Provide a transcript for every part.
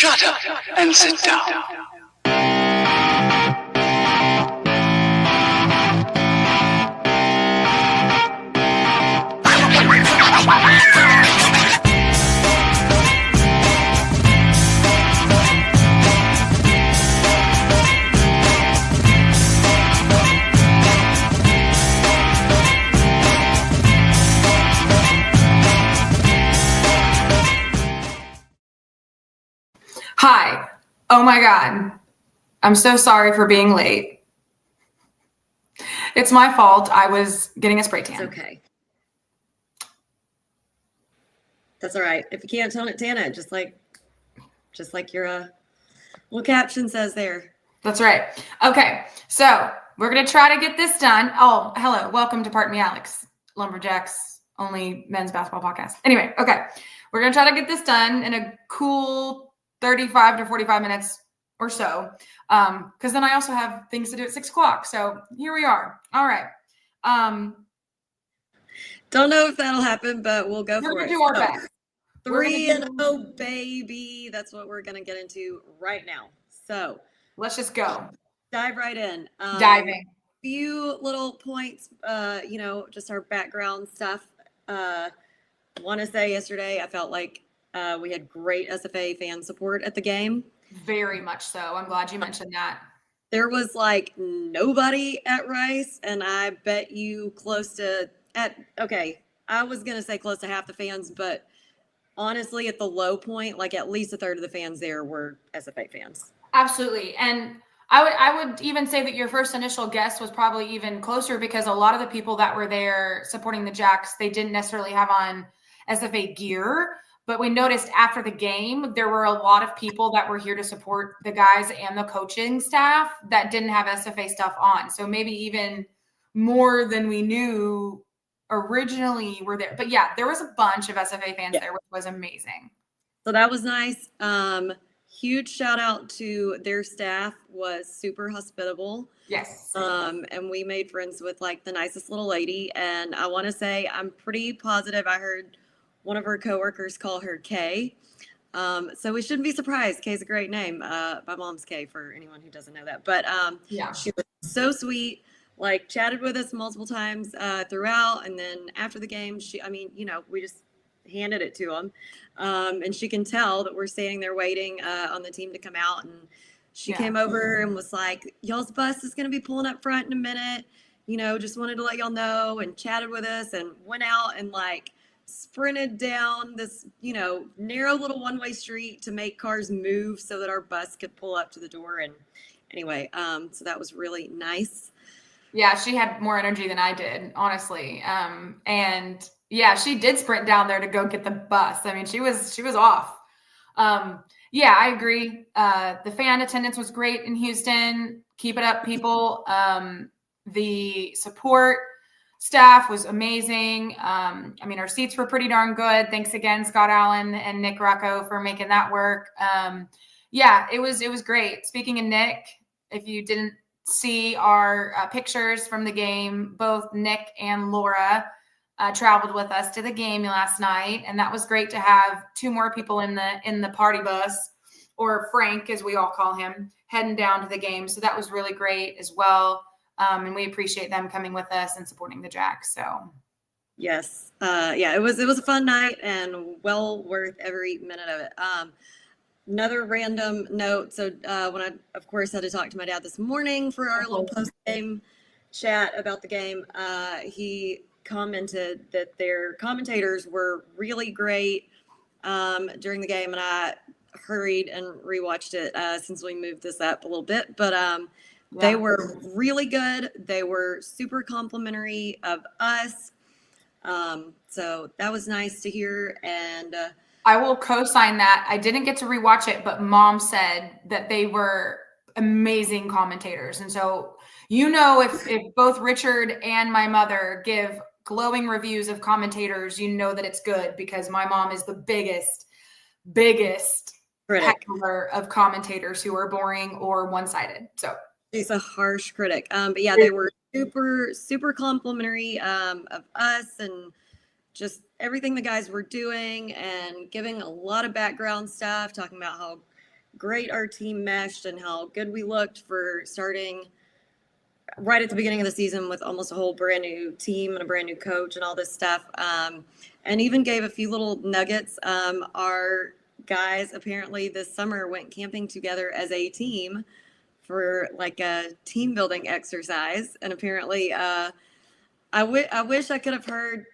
Shut up and sit down. Hi. Oh my God. I'm so sorry for being late. It's my fault. I was getting a spray tan. It's okay. That's all right. If you can't tone it, tan it. Just like your little caption says there. That's right. Okay. So we're going to try to get this done. Oh, hello. Welcome to Pardon Me, Alex. Lumberjacks, only men's basketball podcast. Anyway, okay. We're going to try to get this done in a cool 35 to 45 minutes or so. Because then I also have things to do at 6 o'clock. So here we are. All right. Don't know if that'll happen, but we'll go for it. We're going to do our best. 3-0, baby. That's what we're going to get into right now. So let's just go. Dive right in. Diving. Few little points, just our background stuff. Want to say yesterday, I felt like we had great SFA fan support at the game. Very much so. I'm glad you mentioned that. There was like nobody at Rice, and I bet you I was going to say close to half the fans, but honestly, at the low point, like at least a third of the fans there were SFA fans. Absolutely. And I would even say that your first initial guess was probably even closer, because a lot of the people that were there supporting the Jacks, they didn't necessarily have on SFA gear. But we noticed after the game, there were a lot of people that were here to support the guys and the coaching staff that didn't have SFA stuff on. So maybe even more than we knew originally were there. But yeah, there was a bunch of SFA fans there, which was amazing. So that was nice. Huge shout out to their staff, was super hospitable. Yes. And we made friends with like the nicest little lady. And I want to say, I'm pretty positive I heard one of her coworkers call her Kay. So we shouldn't be surprised. Kay's a great name. My mom's Kay, for anyone who doesn't know that. But she was so sweet, like chatted with us multiple times throughout. And then after the game, we just handed it to them. And she can tell that we're standing there waiting on the team to come out. And she came over and was like, y'all's bus is going to be pulling up front in a minute. Just wanted to let y'all know, and chatted with us and went out and like sprinted down this, narrow little one-way street to make cars move so that our bus could pull up to the door. And anyway, so that was really nice. Yeah, she had more energy than I did, honestly. And yeah, she did sprint down there to go get the bus. I mean, she was off. Yeah, I agree. The fan attendance was great in Houston. Keep it up, people. The support staff was amazing. Our seats were pretty darn good. Thanks again, Scott Allen and Nick Rocco, for making that work. Yeah, it was great. Speaking of Nick, if you didn't see our pictures from the game, both Nick and Laura traveled with us to the game last night, and that was great to have two more people in the party bus, or Frank as we all call him, heading down to the game. So that was really great as well. And we appreciate them coming with us and supporting the Jacks. So yes, it was a fun night and well worth every minute of it. Another random note. So when I, of course, had to talk to my dad this morning for our little post-game chat about the game, he commented that their commentators were really great during the game, and I hurried and rewatched it since we moved this up a little bit. But they were really good. They were super complimentary of us. So that was nice to hear. And I will co-sign that. I didn't get to rewatch it, but Mom said that they were amazing commentators. And so, if both Richard and my mother give glowing reviews of commentators, that it's good, because my mom is the biggest heckler of commentators who are boring or one-sided. So she's a harsh critic. But yeah, they were super, super complimentary of us and just everything the guys were doing, and giving a lot of background stuff, talking about how great our team meshed and how good we looked for starting right at the beginning of the season with almost a whole brand new team and a brand new coach and all this stuff. And even gave a few little nuggets. Our guys apparently this summer went camping together as a team for like a team building exercise. And apparently, I wish I could have heard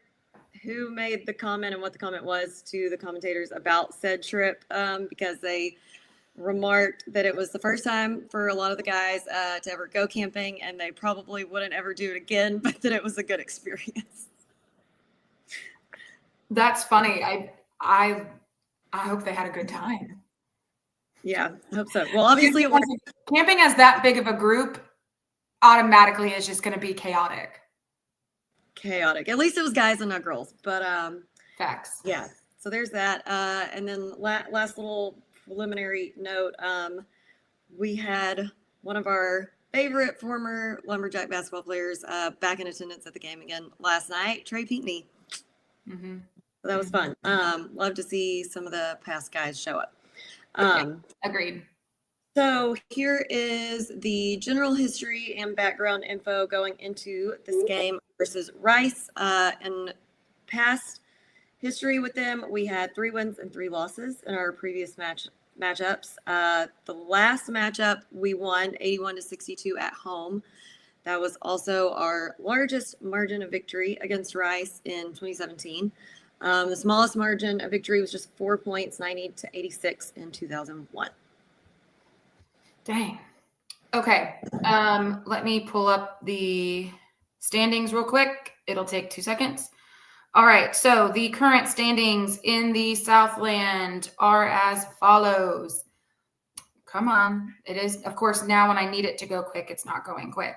who made the comment and what the comment was to the commentators about said trip, because they remarked that it was the first time for a lot of the guys to ever go camping, and they probably wouldn't ever do it again, but that it was a good experience. That's funny. I hope they had a good time. Yeah, I hope so. Well, obviously, camping as that big of a group automatically is just going to be chaotic. At least it was guys and not girls. But facts. Yeah. So there's that. And then last little preliminary note, we had one of our favorite former Lumberjack basketball players back in attendance at the game again last night, Trey Pinckney. Mm-hmm. So that was fun. Love to see some of the past guys show up. Agreed. So here is the general history and background info going into this game versus Rice. And past history with them, we had 3 wins and 3 losses in our previous matchups. The last matchup we won 81-62 at home. That was also our largest margin of victory against Rice in 2017. The smallest margin of victory was just 4 points, 90-86 in 2001. Dang. Okay. Let me pull up the standings real quick. It'll take 2 seconds. All right. So the current standings in the Southland are as follows. Come on. It is, of course, now when I need it to go quick, it's not going quick.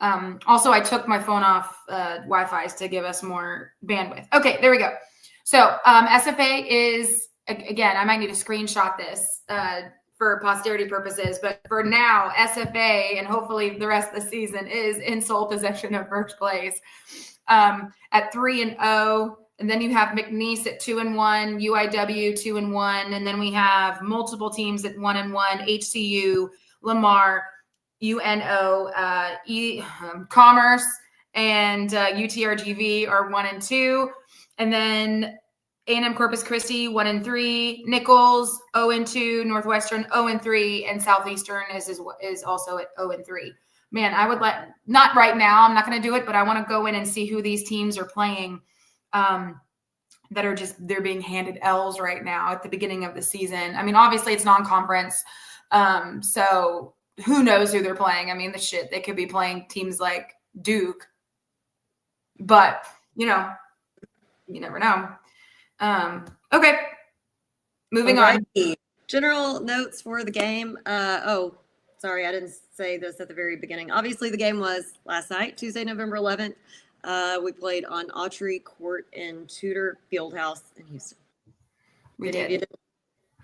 Also, I took my phone off Wi-Fi's to give us more bandwidth. Okay, there we go. So SFA is, again, I might need to screenshot this for posterity purposes, but for now, SFA and hopefully the rest of the season is in sole possession of first place at 3-0. And then you have McNeese at 2-1, UIW 2-1, and then we have multiple teams at 1-1, HCU, Lamar, UNO, Commerce, and UTRGV are 1-2, and then A&M Corpus Christi 1-3, Nichols 0-2, Northwestern 0-3, and Southeastern is also at 0-3. Man, I would not right now. I'm not going to do it, but I want to go in and see who these teams are playing. That are they're being handed L's right now at the beginning of the season. I mean, obviously it's non-conference, so who knows who they're playing? I mean, they could be playing teams like Duke, but you never know. Okay, moving on. General notes for the game. Sorry, I didn't say this at the very beginning. Obviously, the game was last night, Tuesday, November 11th. We played on Autry Court in Tudor Fieldhouse in Houston. We did.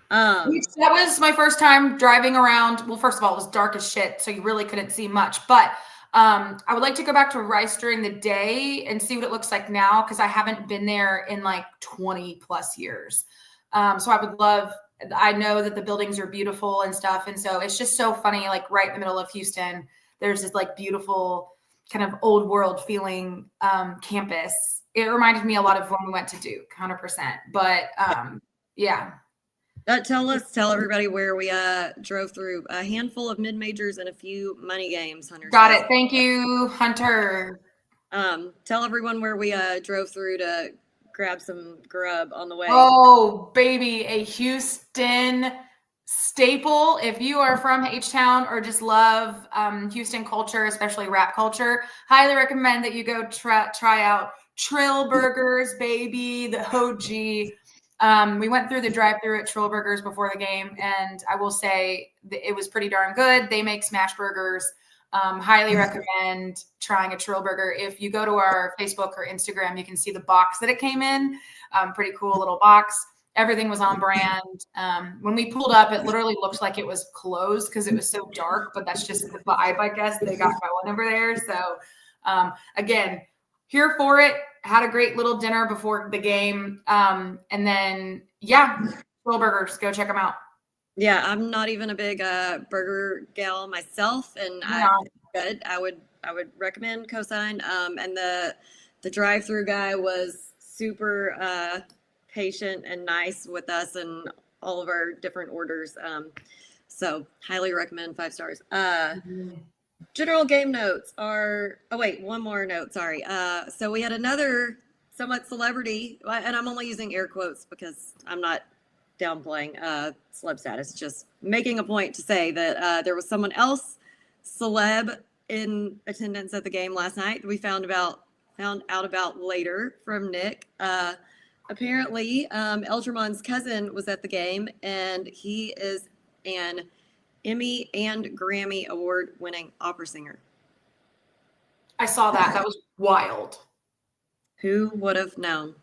That was my first time driving around. Well, first of all, it was dark as shit, so you really couldn't see much. But I would like to go back to Rice during the day and see what it looks like now, because I haven't been there in like 20 plus years. So I would love. I know that the buildings are beautiful and stuff, and so it's just so funny. Like right in the middle of Houston, there's this like beautiful kind of old world feeling campus. It reminded me a lot of when we went to Duke, 100%. But yeah. Tell everybody where we drove through. A handful of mid-majors and a few money games, Hunter. Got it. Thank you, Hunter. Tell everyone where we drove through to grab some grub on the way. Oh, baby, a Houston staple. If you are from H-Town or just love Houston culture, especially rap culture, highly recommend that you go try out Trill Burgers, baby, the OG. We went through the drive-thru at Trill Burgers before the game, and I will say it was pretty darn good. They make smash burgers. Highly recommend trying a Trill Burger. If you go to our Facebook or Instagram, you can see the box that it came in. Pretty cool little box. Everything was on brand. When we pulled up, it literally looked like it was closed because it was so dark, but that's just the vibe, I guess, they got going over there. So again, here for it. Had a great little dinner before the game. And then, yeah, Trill Burgers, go check them out. Yeah, I'm not even a big burger gal myself, and Yeah. good. I would recommend Cosign. And the drive-through guy was super patient and nice with us and all of our different orders. So highly recommend, 5 stars. General game notes are. Oh wait, one more note. Sorry. So we had another somewhat celebrity, and I'm only using air quotes because I'm not downplaying celeb status, just making a point to say that there was someone else celeb in attendance at the game last night that we found out about later from Nick. Apparently, Elgermon's cousin was at the game, and he is an Emmy and Grammy award winning opera singer. I saw that. That was wild. Who would have known?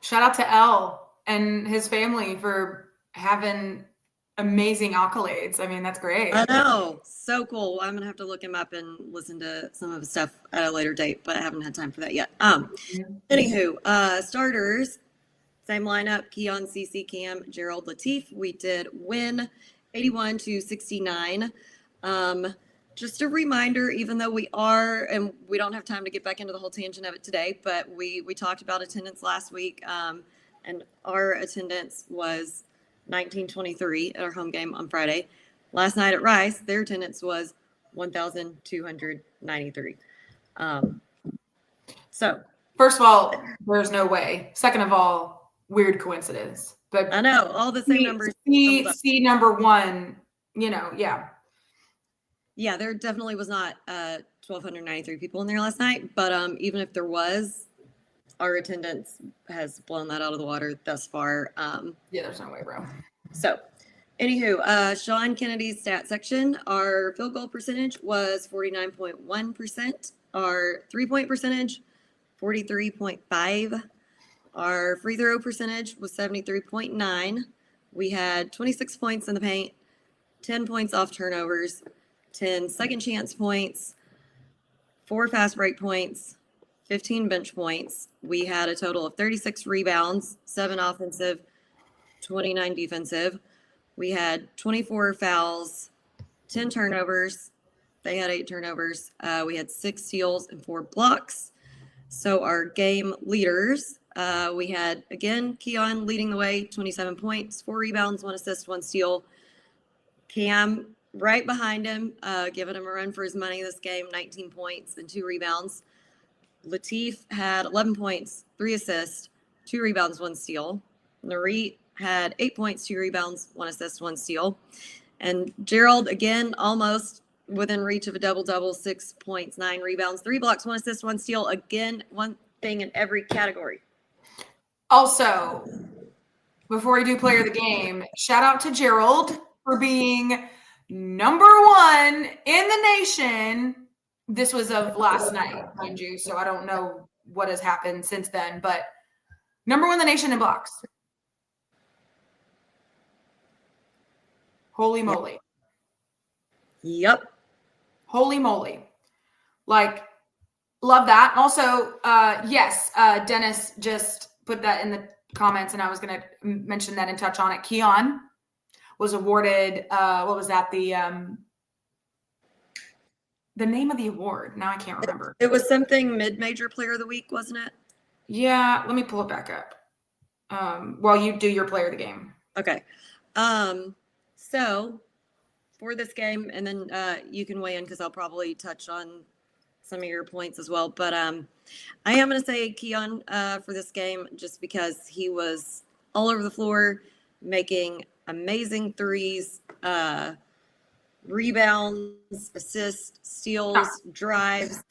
Shout out to Elle and his family for having amazing accolades. I mean, that's great. I know. So cool. I'm gonna have to look him up and listen to some of his stuff at a later date, but I haven't had time for that yet. Anywho, starters, same lineup, Keon, CC, Cam, Gerald, Latif. We did win 81-69. Just a reminder, even though we are, and we don't have time to get back into the whole tangent of it today, but we talked about attendance last week, and our attendance was 1923 at our home game on Friday. Last night at Rice, their attendance was 1,293. So, first of all, there's no way. Second of all, weird coincidence. But I know all the same numbers. See number one, yeah. Yeah, there definitely was not 1,293 people in there last night, but even if there was, our attendance has blown that out of the water thus far. Yeah, there's no way, bro. So, anywho, Sean Kennedy's stat section, our field goal percentage was 49.1%, our 3-point percentage, 43.5%, our free throw percentage was 73.9%. We had 26 points in the paint, 10 points off turnovers, 10 second chance points, 4 fast break points, 15 bench points. We had a total of 36 rebounds, 7 offensive, 29 defensive. We had 24 fouls, 10 turnovers. They had 8 turnovers. We had 6 steals and 4 blocks. So our game leaders, we had, again, Keon leading the way, 27 points, 4 rebounds, 1 assist, 1 steal. Cam right behind him, giving him a run for his money this game, 19 points and 2 rebounds. Latif had 11 points, 3 assists, 2 rebounds, 1 steal. Narit had 8 points, 2 rebounds, 1 assist, 1 steal. And Gerald, again, almost within reach of a double-double, 6 points, 9 rebounds, 3 blocks, 1 assist, 1 steal. Again, one thing in every category. Also, before we do player of the game, shout out to Gerald for being number 1 in the nation. This was of last night, mind you, so I don't know what has happened since then, but number 1 in the nation in blocks. Holy moly. Yep. Holy moly. Like, love that. Also, yes, Dennis just put that in the comments, and I was going to mention that and touch on it. Keon was awarded, what was that? The name of the award. Now I can't remember. It was something mid-major player of the week, wasn't it? Yeah, let me pull it back up while you do your player of the game. Okay. So for this game, and then you can weigh in because I'll probably touch on some of your points as well. But I am going to say Keon for this game just because he was all over the floor, making amazing threes, rebounds, assists, steals, drives.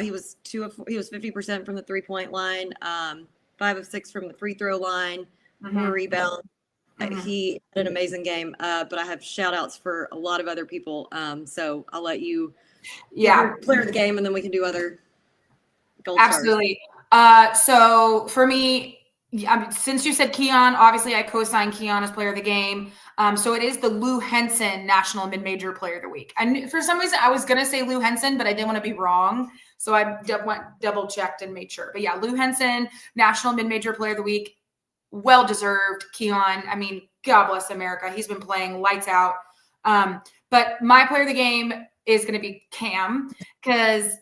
He was 50% from the 3-point line, 5 of 6 from the free throw line, 4 rebounds. He had an amazing game, but I have shout outs for a lot of other people. So I'll let you player of the game, and then we can do other gold Absolutely. So for me, since you said Keon, obviously I co-signed Keon as player of the game. So it is the Lou Henson National Mid-Major Player of the Week. And for some reason, I was going to say Lou Henson, but I didn't want to be wrong. So I went double-checked and made sure. But yeah, Lou Henson, National Mid-Major Player of the Week. Well-deserved. Keon, I mean, God bless America. He's been playing lights out. But my player of the game is going to be Cam, because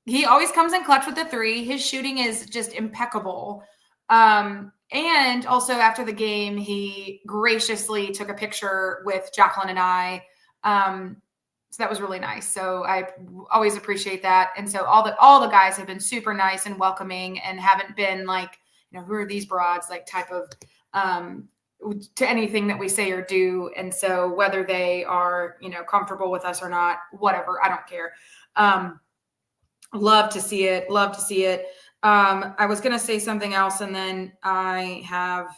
he always comes in clutch with the 3. His shooting is just impeccable. And also after the game, he graciously took a picture with Jacqueline and I. So that was really nice. So I always appreciate that. And so all the guys have been super nice and welcoming, and haven't been like, who are these broads, like type of, to anything that we say or do. And so whether they are, comfortable with us or not, whatever, I don't care. Love to see it. I was going to say something else, and then I have,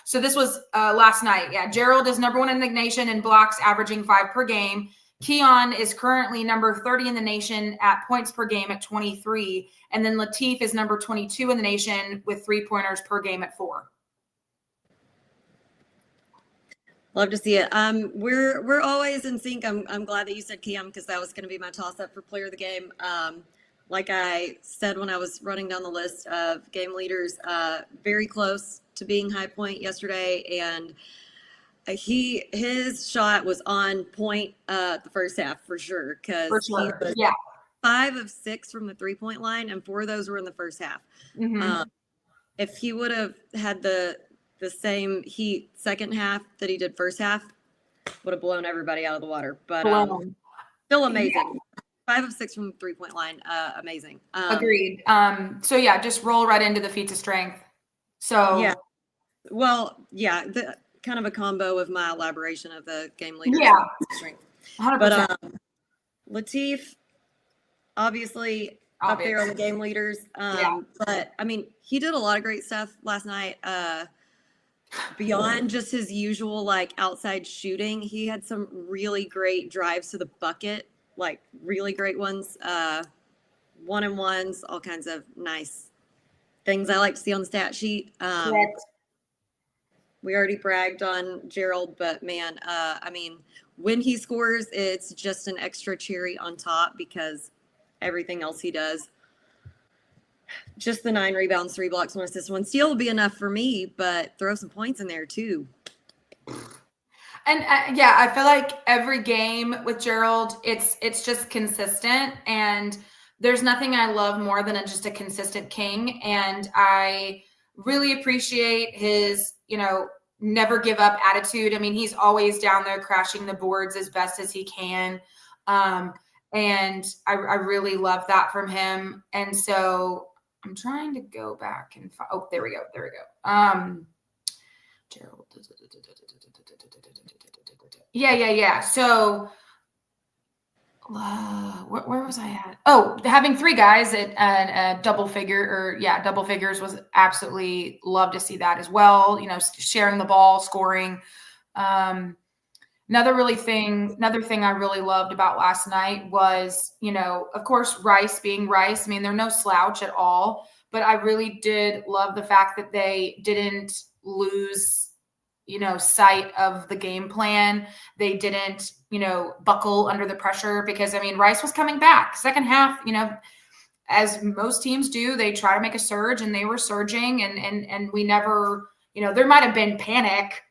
so this was last night. Yeah. Gerald is number 1 in the nation in blocks, averaging 5 per game. Keon is currently number 30 in the nation at points per game at 23. And then Latif is number 22 in the nation with 3-pointers per game at 4. Love to see it. We're always in sync. I'm glad that you said Keon, because that was going to be my toss up for player of the game. Like I said when I was running down the list of game leaders, very close to being high point yesterday, and his shot was on point the first half for sure, because he was 5 of 6 from the 3-point line, and 4 of those were in the first half. Mm-hmm. If he would have had the same heat second half that he did first half, would have blown everybody out of the water. But still amazing. Yeah. 5 of 6 from the 3-point line, amazing. Agreed. So yeah, just roll right into the feats of strength. So yeah, well, yeah, the kind of a combo of my elaboration of the game leader. Yeah, strength. 100%. But Latif, obviously up there on the game leaders. But I mean, he did a lot of great stuff last night. Beyond just his usual like outside shooting, he had some really great drives to the bucket, like really great ones, 1-and-1s, all kinds of nice things I like to see on the stat sheet. We already bragged on Gerald, but man, I mean, when he scores, it's just an extra cherry on top, because everything else he does, just the 9 rebounds, 3 blocks, 1 assist, 1 steal will be enough for me, but throw some points in there too. And I feel like every game with Gerald, it's just consistent, and there's nothing I love more than just a consistent king. And I really appreciate his, never give up attitude. I mean, he's always down there crashing the boards as best as he can. And I really love that from him. And so I'm trying to go back and there we go. Gerald. Yeah. So where was I at? Oh, having 3 guys at double figures was absolutely, love to see that as well. Sharing the ball, scoring. Another thing I really loved about last night was, of course, Rice being Rice. I mean, they're no slouch at all, but I really did love the fact that they didn't lose, sight of the game plan. They didn't, buckle under the pressure, because I mean, Rice was coming back second half, as most teams do. They try to make a surge, and they were surging, and we never, there might've been panic,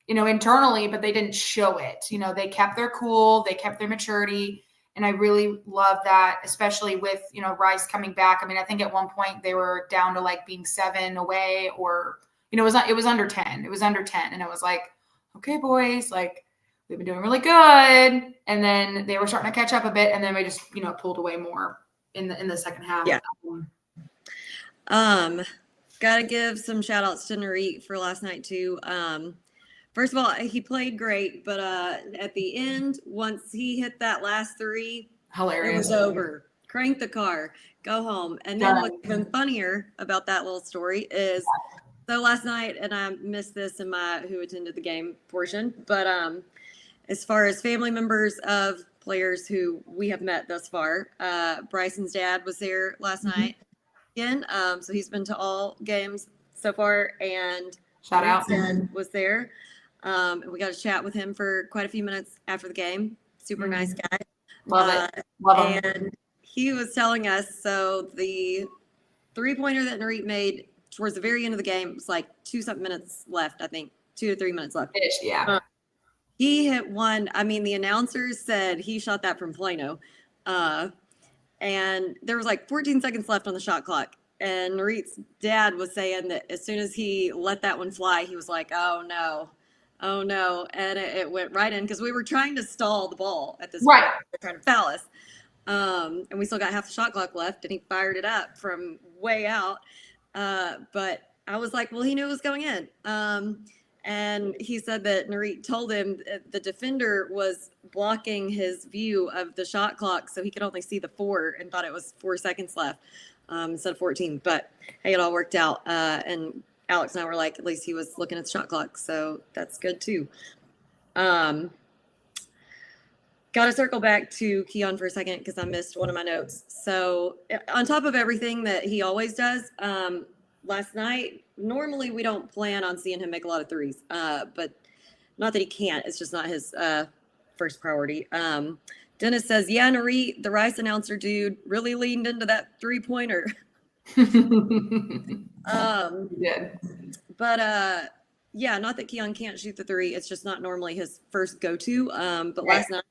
internally, but they didn't show it. They kept their cool, they kept their maturity. And I really love that, especially with, Rice coming back. I mean, I think at one point they were down to like being 7 away, or, it was under 10. It was under 10. And it was like, okay, boys, like we've been doing really good. And then they were starting to catch up a bit. And then we just, pulled away more in the second half. Yeah. Got to give some shout outs to Narit for last night too. First of all, he played great, but at the end, once he hit that last 3, hilarious, it was over. Crank the car, go home. And then what's even funnier about that little story is, so last night, and I missed this in my who attended the game portion, but as far as family members of players who we have met thus far, Bryson's dad was there last night again. So he's been to all games so far, and shout out was there. And we got to chat with him for quite a few minutes after the game. Super nice guy. Love it. Love him. And he was telling us, so the 3-pointer that Narit made towards the very end of the game, it was like 2-something minutes left, I think. 2 to 3 minutes left. Ish, yeah. He hit one. I mean, the announcers said he shot that from Plano. And there was like 14 seconds left on the shot clock. And Narit's dad was saying that as soon as he let that one fly, he was like, oh no. And it went right in because we were trying to stall the ball at this point. They're trying to foul us. And we still got half the shot clock left, and he fired it up from way out. But I was like, well, he knew it was going in. And he said that Narit told him the defender was blocking his view of the shot clock, so he could only see the 4 and thought it was 4 seconds left instead of 14. But hey, it all worked out. And Alex and I were like, at least he was looking at the shot clock, so that's good too. Got to circle back to Keon for a second because I missed one of my notes. So on top of everything that he always does, last night, normally we don't plan on seeing him make a lot of threes, but not that he can't. It's just not his first priority. Dennis says, yeah, Narit, the Rice announcer dude, really leaned into that 3-pointer. Yeah. But yeah, not that Keon can't shoot the 3. It's just not normally his first go-to. But last night,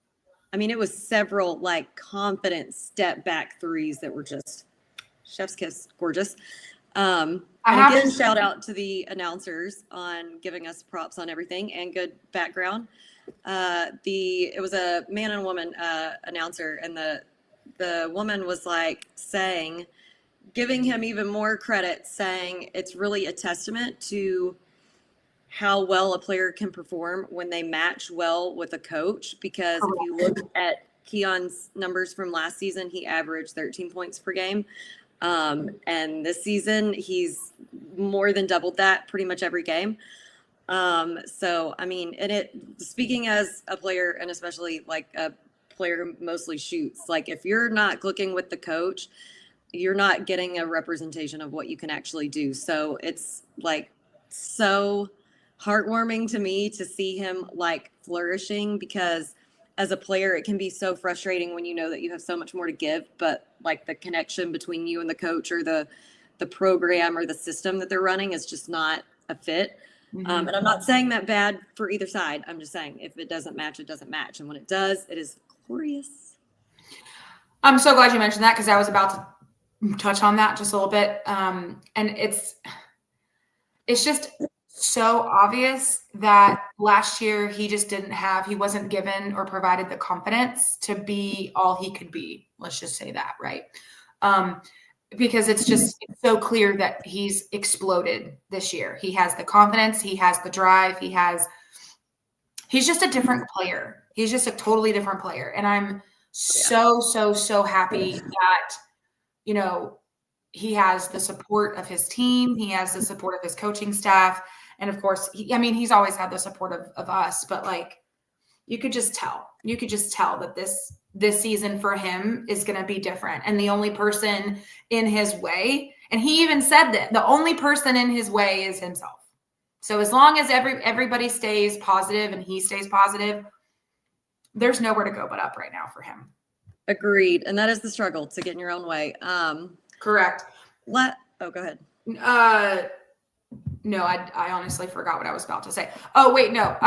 I mean, it was several like confident step back 3s that were just chef's kiss, gorgeous. And again, shout out to the announcers on giving us props on everything and good background. It was a man and a woman announcer, and the woman was like giving him even more credit, saying it's really a testament to how well a player can perform when they match well with a coach. Because if you look at Keon's numbers from last season, he averaged 13 points per game. And this season, he's more than doubled that pretty much every game. So, I mean, speaking as a player, and especially like a player who mostly shoots, like if you're not clicking with the coach, you're not getting a representation of what you can actually do. So it's like so heartwarming to me to see him like flourishing, because as a player, it can be so frustrating when you know that you have so much more to give, but like the connection between you and the coach or the program or the system that they're running is just not a fit. And I'm not saying that bad for either side. I'm just saying if it doesn't match, it doesn't match. And when it does, it is glorious. I'm so glad you mentioned that because I was about to touch on that just a little bit. And it's just so obvious that last year he wasn't given or provided the confidence to be all he could be. Let's just say that, right? Because it's so clear that he's exploded this year. He has the confidence, he has the drive, he's just a different player. He's just a totally different player. And I'm so happy that, you know, he has the support of his team. He has the support of his coaching staff. And of course, he's always had the support of us, but like, you could just tell that this season for him is going to be different. And the only person in his way, and he even said that the only person in his way is himself. So as long as everybody stays positive and he stays positive, there's nowhere to go but up right now for him. Agreed. And that is the struggle, to get in your own way. Correct. Go ahead. No, I honestly forgot what I was about to say. Oh, wait, no.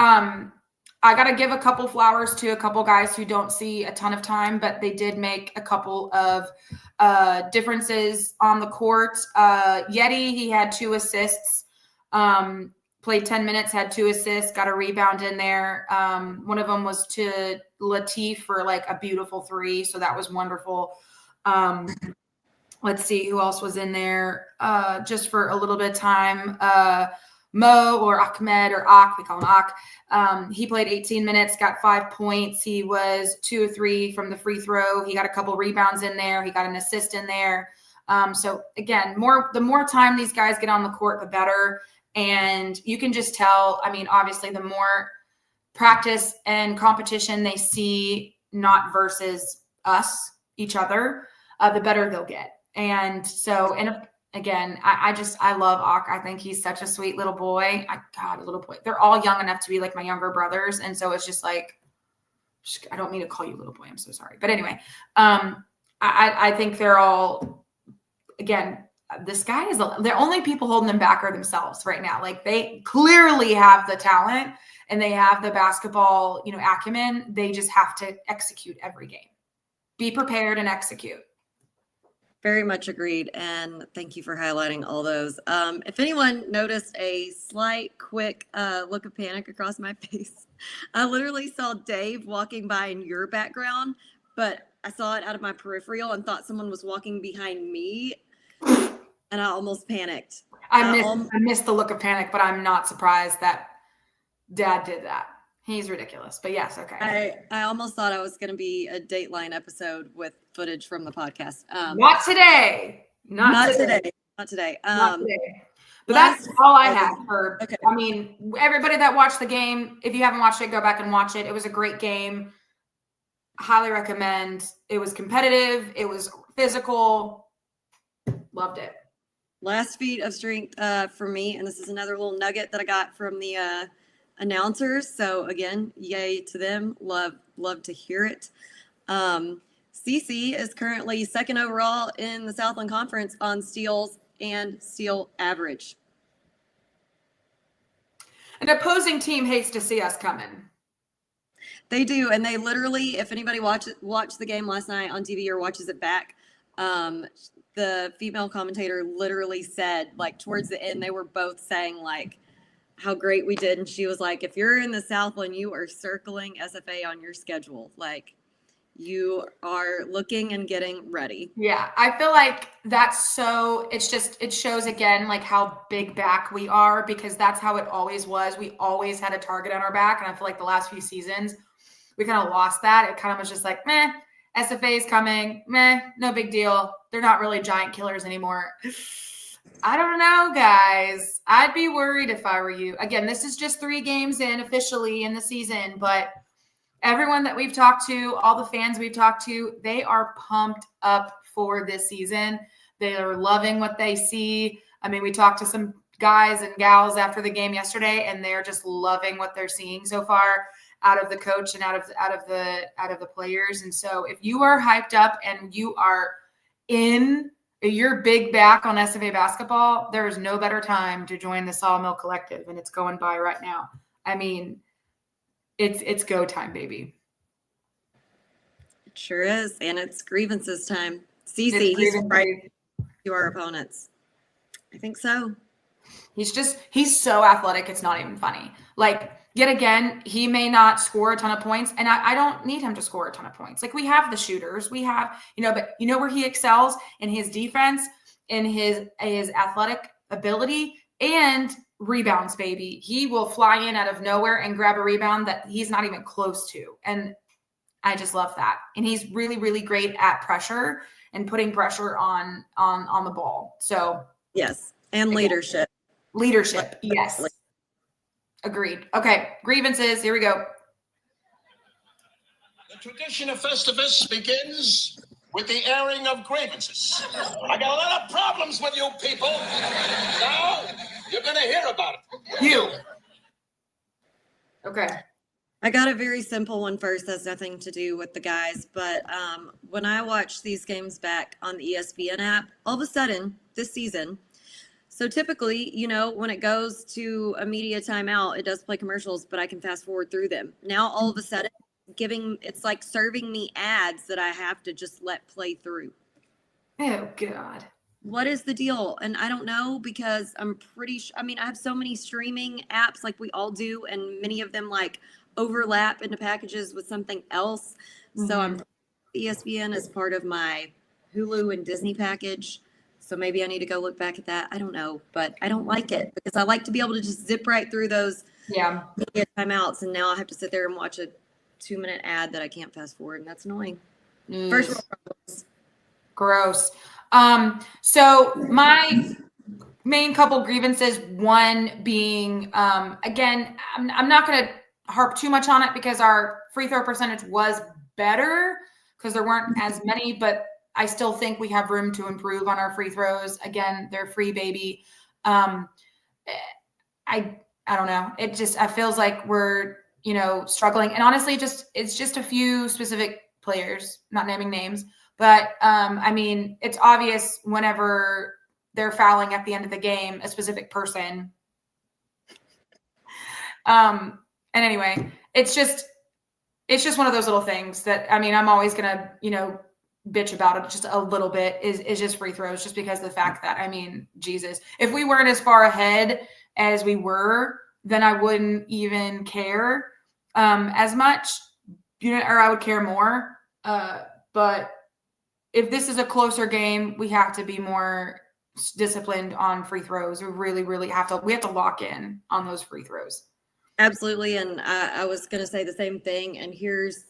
I got to give a couple flowers to a couple guys who don't see a ton of time, but they did make a couple of differences on the court. Yeti, he had 2 assists, played 10 minutes, had 2 assists, got a rebound in there. One of them was to Latif for like a beautiful 3. So that was wonderful. Let's see who else was in there just for a little bit of time. Mo or Ahmed or Ak, we call him Ak. He played 18 minutes, got 5 points. He was 2 or 3 from the free throw. He got a couple rebounds in there. He got an assist in there. So again, the more time these guys get on the court, the better. And you can just tell, obviously the more practice and competition they see, not versus us, each other, the better they'll get. And so, again, I love Ak. I think he's such a sweet little boy. A little boy. They're all young enough to be like my younger brothers. And so it's just like, I don't mean to call you little boy. I'm so sorry. But anyway, I think they're all, again, the sky is the only people holding them back are themselves right now. Like they clearly have the talent and they have the basketball, acumen. They just have to execute every game. Be prepared and execute. Very much agreed. And thank you for highlighting all those. If anyone noticed a slight, quick look of panic across my face, I literally saw Dave walking by in your background, but I saw it out of my peripheral and thought someone was walking behind me, and I almost panicked. I missed the look of panic, but I'm not surprised that Dad did that. He's ridiculous, but yes, okay. I almost thought I was going to be a Dateline episode with footage from the podcast. Not today. Not today. Not today. But that's all I had for. Okay. I mean, everybody that watched the game, if you haven't watched it, go back and watch it. It was a great game. Highly recommend. It was competitive. It was physical. Loved it. Last feat of strength for me, and this is another little nugget that I got from the announcers. So again, yay to them. Love to hear it. CC is currently second overall in the Southland Conference on steals and steal average. An opposing team hates to see us coming. They do, and they literally, if anybody watched the game last night on TV or watches it back, the female commentator literally said, like, towards the end, they were both saying, like, how great we did. And she was like, if you're in the Southland, you are circling SFA on your schedule. Like, you are looking and getting ready. Yeah, I feel like that's so, it shows again, like, how big back we are, because that's how it always was. We always had a target on our back. And I feel like the last few seasons, we kind of lost that. It kind of was just like, meh, SFA is coming. Meh, no big deal. They're not really giant killers anymore. I don't know, guys. I'd be worried if I were you. Again, this is just 3 games in officially in the season, but everyone that we've talked to, all the fans we've talked to, they are pumped up for this season. They are loving what they see. I mean, we talked to some guys and gals after the game yesterday, and they're just loving what they're seeing so far out of the coach and out of the players. And so if you are hyped up and you are you're big back on SFA basketball, there is no better time to join the Sawmill Collective, and it's going by right now. I mean, it's go time, baby. It sure is, and it's grievances time. CC, he's right to our opponents. I think so. He's so athletic, it's not even funny. Like, yet again, he may not score a ton of points, and I don't need him to score a ton of points. Like, we have the shooters, but where he excels in his defense, in his athletic ability, and rebounds, baby. He will fly in out of nowhere and grab a rebound that he's not even close to. And I just love that. And he's really, really great at pressure and putting pressure on the ball. So yes. And leadership. Leadership. Yes. Agreed. Okay. Grievances. Here we go. The tradition of Festivus begins with the airing of grievances. I got a lot of problems with you people. Now you're going to hear about it. You. Okay. I got a very simple one first. Has nothing to do with the guys. But when I watch these games back on the ESPN app, all of a sudden this season, so typically, when it goes to a media timeout, it does play commercials, but I can fast forward through them. Now, all of a sudden, it's like serving me ads that I have to just let play through. Oh, God. What is the deal? And I don't know, because I'm pretty sure, I have so many streaming apps like we all do, and many of them like overlap into packages with something else. Mm-hmm. So ESPN is part of my Hulu and Disney package. So maybe I need to go look back at that. I don't know, but I don't like it because I like to be able to just zip right through those media timeouts. And now I have to sit there and watch a 2-minute ad that I can't fast forward. And that's annoying. First world problems. Gross. So my main couple grievances, one being, again, I'm not going to harp too much on it because our free throw percentage was better because there weren't as many, but I still think we have room to improve on our free throws. Again, they're free, baby. I don't know. I feels like we're, struggling. And honestly, it's just a few specific players, not naming names, but it's obvious whenever they're fouling at the end of the game a specific person. And anyway, it's just one of those little things that, I mean, I'm always gonna, bitch about it just a little bit is just free throws, just because of the fact that, I mean, Jesus, if we weren't as far ahead as we were, then I wouldn't even care as much, or I would care more. But if this is a closer game, we have to be more disciplined on free throws. We really, really have to lock in on those free throws. Absolutely. And I was going to say the same thing. And here's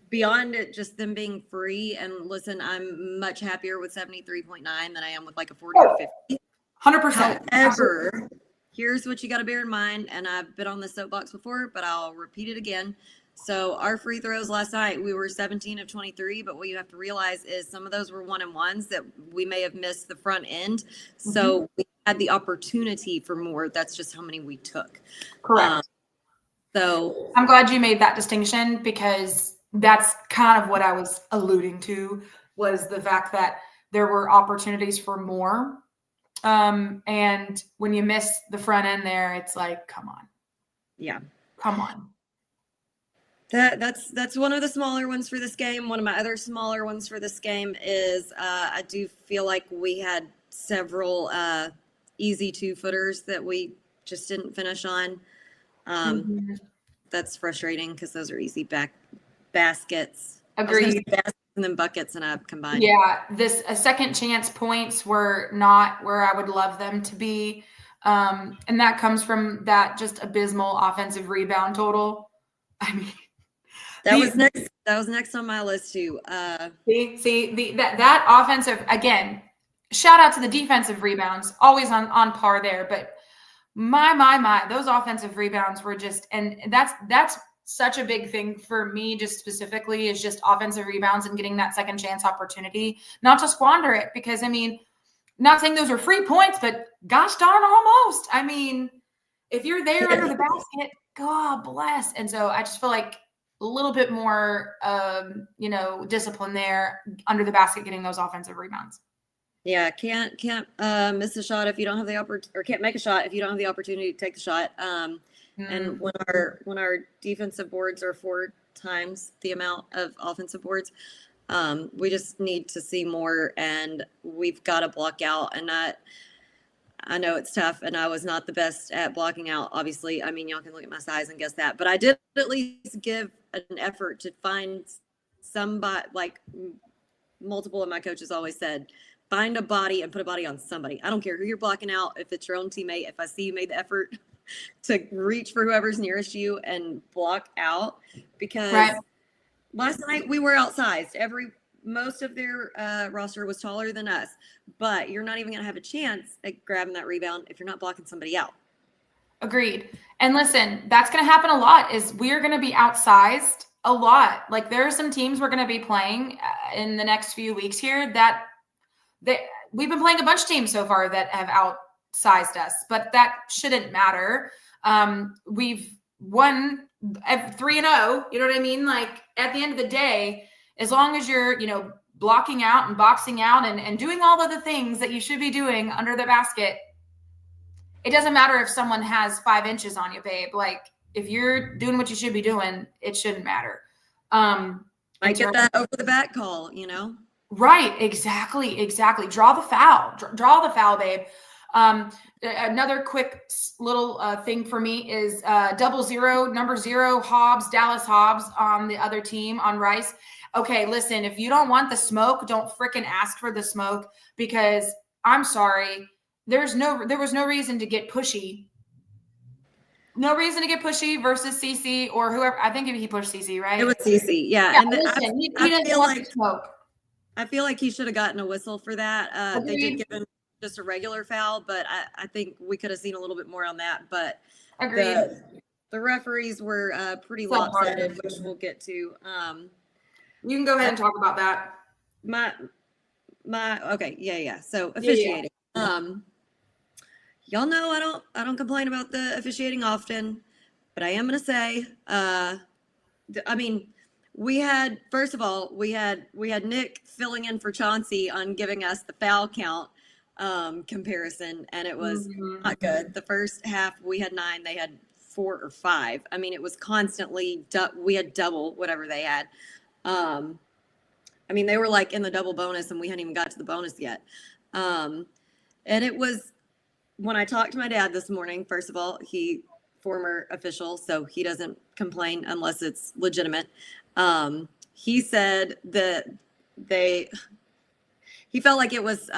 beyond it, just them being free. And listen, I'm much happier with 73.9 than I am with like a 40 or 50. 100%. However, here's what you got to bear in mind. And I've been on the soapbox before, but I'll repeat it again. So our free throws last night, we were 17 of 23, but what you have to realize is some of those were 1-and-1s that we may have missed the front end. So we had the opportunity for more. That's just how many we took. Correct. So I'm glad you made that distinction, because that's kind of what I was alluding to, was the fact that there were opportunities for more. And when you miss the front end there, it's like, come on. Yeah. Come on. That's one of the smaller ones for this game. One of my other smaller ones for this game is I do feel like we had several easy 2-footers that we just didn't finish on. That's frustrating because those are easy baskets. Agreed. Baskets and then buckets and up combined. Yeah, second chance points were not where I would love them to be. And that comes from that just abysmal offensive rebound total. I mean, that was next on my list too. That offensive, again, shout out to the defensive rebounds, always on par there. But my, those offensive rebounds were just, and that's such a big thing for me, just specifically, is just offensive rebounds and getting that second chance opportunity, not to squander it, because I mean, not saying those are free points, but gosh darn, almost. I mean, if you're there under the basket, God bless. And so I just feel like a little bit more, discipline there under the basket, getting those offensive rebounds. Yeah, can't miss a shot if you don't have the or can't make a shot if you don't have the opportunity to take the shot. And when our defensive boards are 4 times the amount of offensive boards, we just need to see more, and we've got to block out. And I know it's tough, and I was not the best at blocking out, obviously. I mean, y'all can look at my size and guess that, but I did at least give an effort to find somebody. Like multiple of my coaches always said, find a body and put a body on somebody. I don't care who you're blocking out. If it's your own teammate, if I see you made the effort to reach for whoever's nearest you and block out, because last night we were outsized. Most of their roster was taller than us, but you're not even going to have a chance at grabbing that rebound if you're not blocking somebody out. Agreed. And listen, that's going to happen a lot, is we're going to be outsized a lot. Like, there are some teams we're going to be playing in the next few weeks here that we've been playing a bunch of teams so far that have outsized us, but that shouldn't matter. We've won 3-0, you know what I mean? Like, at the end of the day, as long as you're, blocking out and boxing out and doing all of the things that you should be doing under the basket, it doesn't matter if someone has 5 inches on you, babe. Like, if you're doing what you should be doing, it shouldn't matter. I get that over the back call, Right. Exactly. Draw the foul, babe. Another quick little thing for me is 00, number 0, Dallas Hobbs on the other team on Rice. Okay, listen, if you don't want the smoke, don't fricking ask for the smoke, because I'm sorry, there was no reason to get pushy. No reason to get pushy versus CC or whoever. I think he pushed CC, right? It was CC, yeah. And listen, he doesn't want the smoke. I feel like he should have gotten a whistle for that. They did give him just a regular foul, but I think we could have seen a little bit more on that. But agreed. The referees were pretty lopsided, which we'll get to. You can go ahead and talk about that. Okay, yeah. So officiating. Yeah. Y'all know I don't complain about the officiating often, but I am gonna say, we had Nick filling in for Chauncey on giving us the foul count. comparison, and it was not good. The first half we had 9, they had 4 or 5. I mean, it was constantly we had double whatever they had. I mean, they were like in the double bonus, and we hadn't even got to the bonus yet. And it was when I talked to my dad this morning. First of all, he former official, so he doesn't complain unless it's legitimate. He said that he felt like it was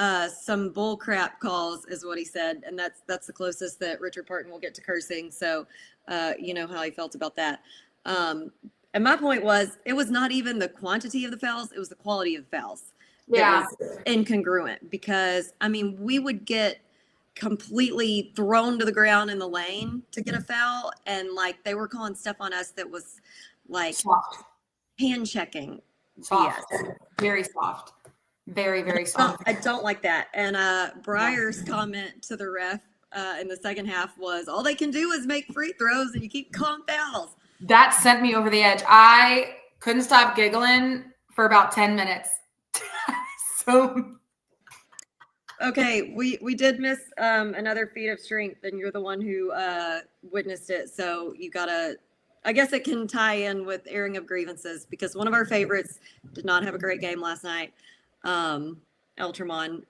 some bull crap calls, is what he said, and that's the closest that Richard Parton will get to cursing. So, you know how he felt about that. And my point was, it was not even the quantity of the fouls; it was the quality of the fouls that was incongruent. Because I mean, we would get completely thrown to the ground in the lane to get a foul, and like they were calling stuff on us that was like hand checking. Soft. Very soft. Very, very soft. I don't like that. And Breyer's comment to the ref in the second half was, all they can do is make free throws and you keep calling fouls. That sent me over the edge. I couldn't stop giggling for about 10 minutes. So okay, we did miss another feat of strength, and you're the one who witnessed it. So you gotta, I guess it can tie in with airing of grievances, because one of our favorites did not have a great game last night. Eltermon.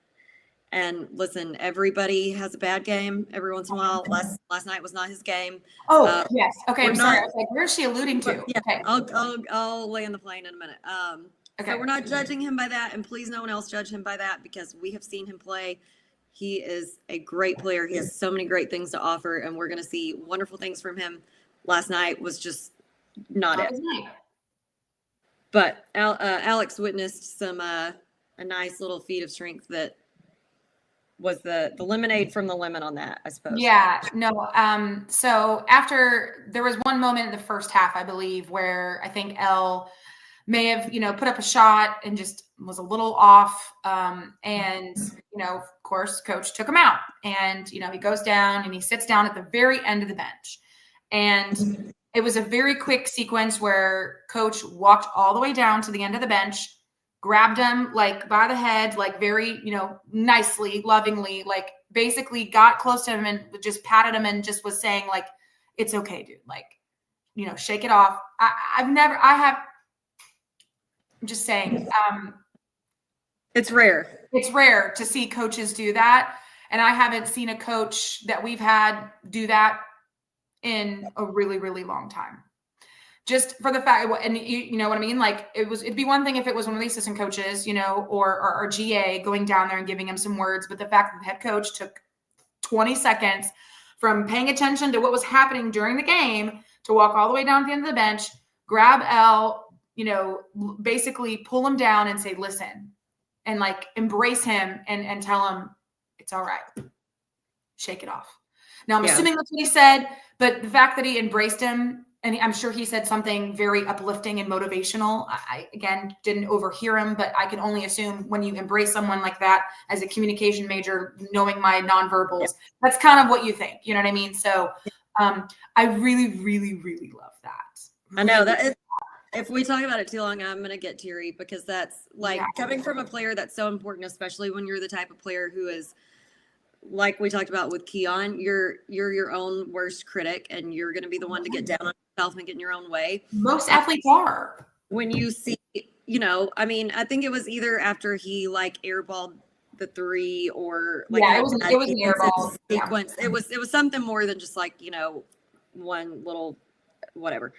And listen, everybody has a bad game every once in a while. Last night was not his game. Oh, yes. Okay, I'm sorry. not- I was like, where's she alluding to? Yeah, Okay. I'll lay in the plane in a minute. Okay. So we're not judging him by that, and please no one else judge him by that, because we have seen him play. He is a great player. He has so many great things to offer, and we're going to see wonderful things from him. Last night was just not it. But Alex witnessed some a nice little feat of strength that was the lemonade from the lemon on that, I suppose. Yeah, no. So after, there was one moment in the first half, I believe, where I think Elle may have, put up a shot and just was a little off. And, of course, coach took him out, and, he goes down and he sits down at the very end of the bench. And it was a very quick sequence where coach walked all the way down to the end of the bench, grabbed him like by the head, like very, nicely, lovingly, like basically got close to him and just patted him and just was saying like, it's okay, dude. Like, shake it off. I'm just saying, it's rare. It's rare to see coaches do that. And I haven't seen a coach that we've had do that in a really, really long time. Just for the fact, and you know what I mean? Like it'd be one thing if it was one of the assistant coaches, or GA going down there and giving him some words. But the fact that the head coach took 20 seconds from paying attention to what was happening during the game to walk all the way down to the end of the bench, grab Elle, basically pull him down and say, listen, and like embrace him and tell him it's all right. Shake it off. Now I'm assuming that's what he said, but the fact that he embraced him, and I'm sure he said something very uplifting and motivational. I again, didn't overhear him, but I can only assume when you embrace someone like that as a communication major, knowing my nonverbals, that's kind of what you think. You know what I mean? So I really, really, really love that. I know that is, if we talk about it too long, I'm going to get teary, because that's like coming from a player that's so important, especially when you're the type of player who is, like we talked about with Keon, you're your own worst critic, and you're going to be the one to get down on yourself and get in your own way. Most athletes are. When you see, I mean, I think it was either after he like airballed the 3 or like it was an airball sequence. Yeah. It was something more than just like, one little whatever.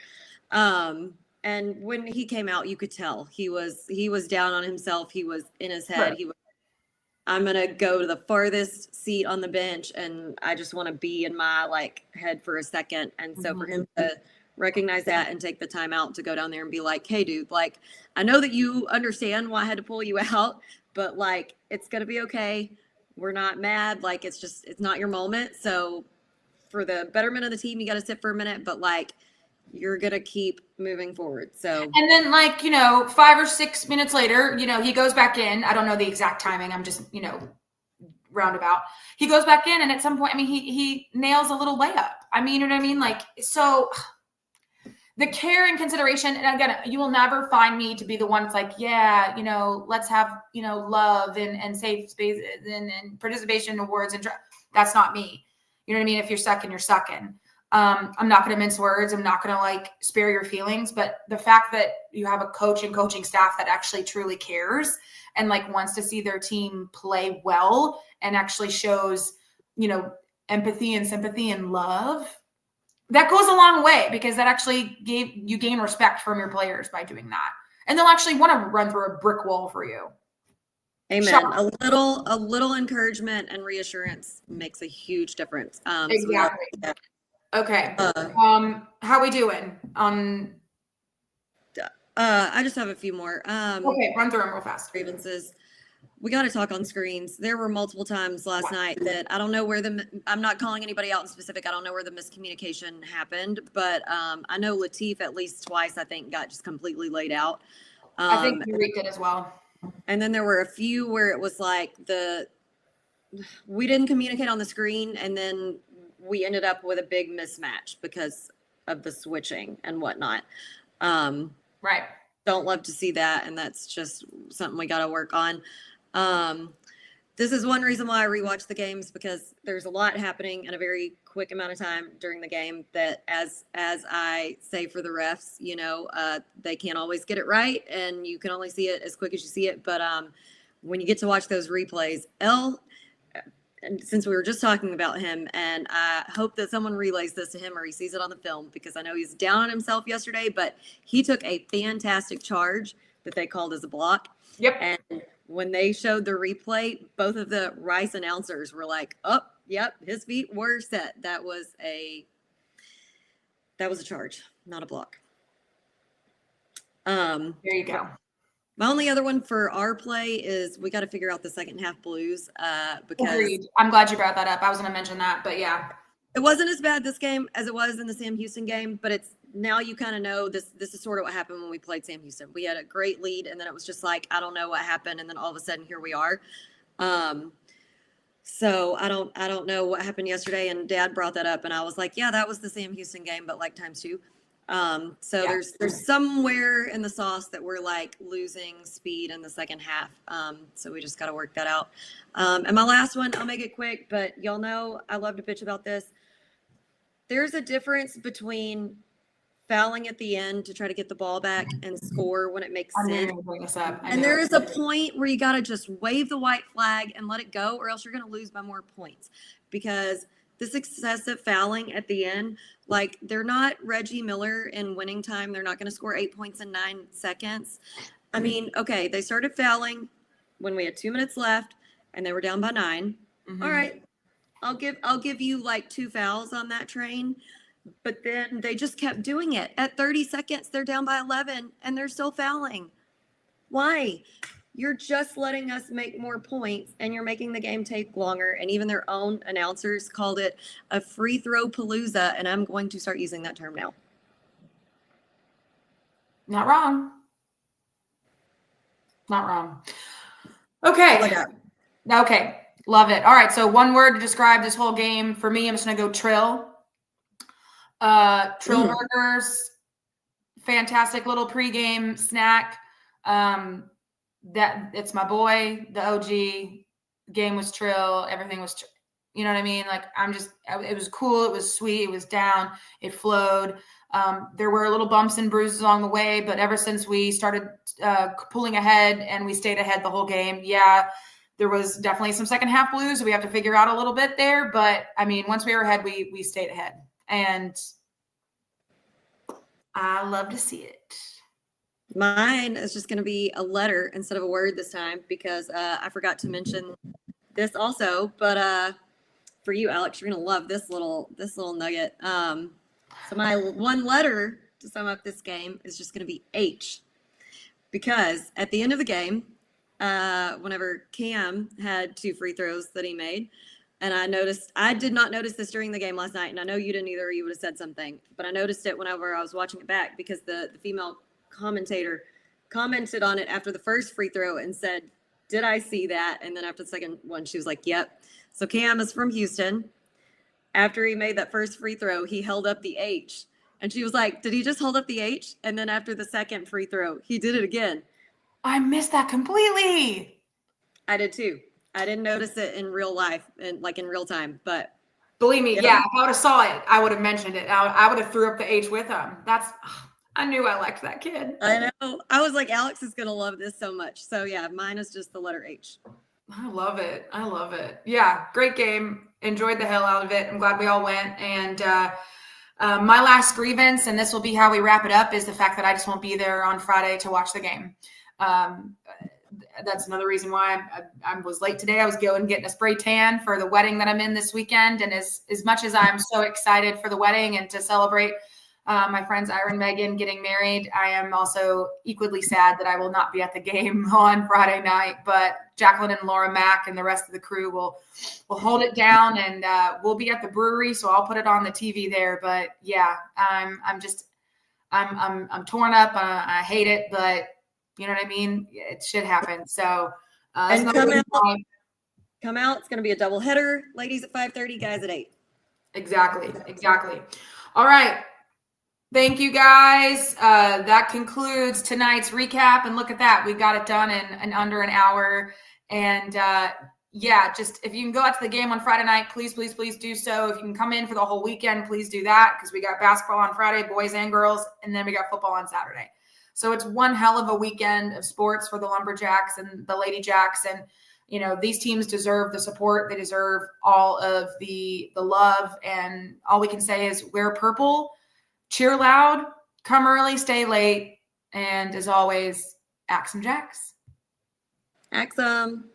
And when he came out, you could tell he was down on himself. He was in his head. Right. I'm going to go to the farthest seat on the bench, and I just want to be in my like head for a second. And so for him to recognize that and take the time out to go down there and be like, hey dude, like, I know that you understand why I had to pull you out, but like, it's going to be okay. We're not mad. Like, it's not your moment. So for the betterment of the team, you got to sit for a minute, but like, you're going to keep moving forward. So, and then like, 5 or 6 minutes later, he goes back in. I don't know the exact timing. I'm just, roundabout. He goes back in, and at some point, I mean, he nails a little layup. I mean, you know what I mean? Like, so the care and consideration. And again, you will never find me to be the one that's like, yeah, let's have, love and safe spaces and participation awards. That's not me. You know what I mean? If you're sucking, you're sucking. I'm not going to mince words. I'm not going to spare your feelings, but the fact that you have a coach and coaching staff that actually truly cares and wants to see their team play well and actually shows, empathy and sympathy and love, that goes a long way, because that actually gain respect from your players by doing that. And they'll actually want to run through a brick wall for you. Amen. A little encouragement and reassurance makes a huge difference. Exactly. Okay. How we doing on? I just have a few more. Okay, run through them real fast. Grievances. We got to talk on screens. There were multiple times last night that I don't know where I'm not calling anybody out in specific. I don't know where the miscommunication happened, but I know Latif at least twice, I think, got just completely laid out. I think Eureka did as well. And then there were a few where it was we didn't communicate on the screen, and then we ended up with a big mismatch because of the switching and whatnot. Right. Don't love to see that, and that's just something we got to work on. This is one reason why I rewatch the games, because there's a lot happening in a very quick amount of time during the game that, as I say for the refs, they can't always get it right, and you can only see it as quick as you see it. But when you get to watch those replays, and since we were just talking about him, and I hope that someone relays this to him or he sees it on the film, because I know he's down on himself yesterday, but he took a fantastic charge that they called as a block. Yep. And when they showed the replay, both of the Rice announcers were like, oh, yep, his feet were set. That was a charge, not a block. There you go. My only other one for our play is we got to figure out the second half blues, because Agreed. I'm glad you brought that up. I was going to mention that, but yeah. It wasn't as bad this game as it was in the Sam Houston game, but it's now you kind of know this is sort of what happened when we played Sam Houston. We had a great lead, and then it was just I don't know what happened, and then all of a sudden here we are. So I don't know what happened yesterday, and Dad brought that up, and I was like, yeah, that was the Sam Houston game, but times two. So yeah. There's somewhere in the sauce that we're losing speed in the second half. So we just got to work that out. And my last one, I'll make it quick, but y'all know I love to bitch about this. There's a difference between fouling at the end to try to get the ball back and score when it makes sense. And there is a point where you got to just wave the white flag and let it go, or else you're going to lose by more points, because this excessive fouling at the end, they're not Reggie Miller in winning time. They're not going to score 8 points in 9 seconds. I mean, okay, they started fouling when we had 2 minutes left and they were down by 9. Mm-hmm. All right, I'll give you 2 fouls on that train. But then they just kept doing it. At 30 seconds, they're down by 11 and they're still fouling. Why? You're just letting us make more points, and you're making the game take longer. And even their own announcers called it a free throw palooza, and I'm going to start using that term now. Not wrong. Not wrong. Okay. Okay. Love it. All right. So one word to describe this whole game for me, I'm just going to go trill. Trill burgers, fantastic little pregame snack. That it's my boy, the OG. Game was trill, everything was you know what I mean? It was cool, it was sweet, it was down, it flowed. There were little bumps and bruises along the way, but ever since we started pulling ahead and we stayed ahead the whole game, yeah, there was definitely some second half blues we have to figure out a little bit there, but I mean, once we were ahead, we stayed ahead. And I love to see it. Mine is just going to be a letter instead of a word this time, because I forgot to mention this also. But for you, Alex, you're going to love this little nugget. So my one letter to sum up this game is just going to be H, because at the end of the game, whenever Cam had 2 free throws that he made, and I did not notice this during the game last night, and I know you didn't either, or you would have said something, but I noticed it whenever I was watching it back, because the female commentator commented on it after the first free throw and said, did I see that? And then after the second one, she was like, yep. So Cam is from Houston. After he made that first free throw, he held up the H, And she was like, did he just hold up the H? And then after the second free throw, he did it again. I missed that completely. I did too. I didn't notice it in real life and like in real time, but believe me, yeah, if I would have saw it, I would have mentioned it. I would have threw up the H with him. I knew I liked that kid. I know. I was like, Alex is going to love this so much. So yeah, mine is just the letter H. I love it. I love it. Yeah, great game. Enjoyed the hell out of it. I'm glad we all went. And my last grievance, and this will be how we wrap it up, is the fact that I just won't be there on Friday to watch the game. That's another reason why I was late today. I was going getting a spray tan for the wedding that I'm in this weekend. And as much as I'm so excited for the wedding and to celebrate my friends Ira and Megan getting married, I am also equally sad that I will not be at the game on Friday night. But Jacqueline and Laura Mack and the rest of the crew will hold it down, and we'll be at the brewery, so I'll put it on the TV there. But yeah, I'm torn up. I hate it, but you know what I mean? It should happen. So and come out. It's going to be a double header. Ladies at 5:30, guys at 8. Exactly. All right. Thank you, guys. That concludes tonight's recap. And look at that. We got it done in under an hour. And yeah, just if you can go out to the game on Friday night, please do so. If you can come in for the whole weekend, please do that, because we got basketball on Friday, boys and girls, and then we got football on Saturday. So it's one hell of a weekend of sports for the Lumberjacks and the Lady Jacks. And, you know, these teams deserve the support. They deserve all of the love. And all we can say is wear purple, cheer loud, come early, stay late. And as always, axe 'em Jacks. Axe 'em.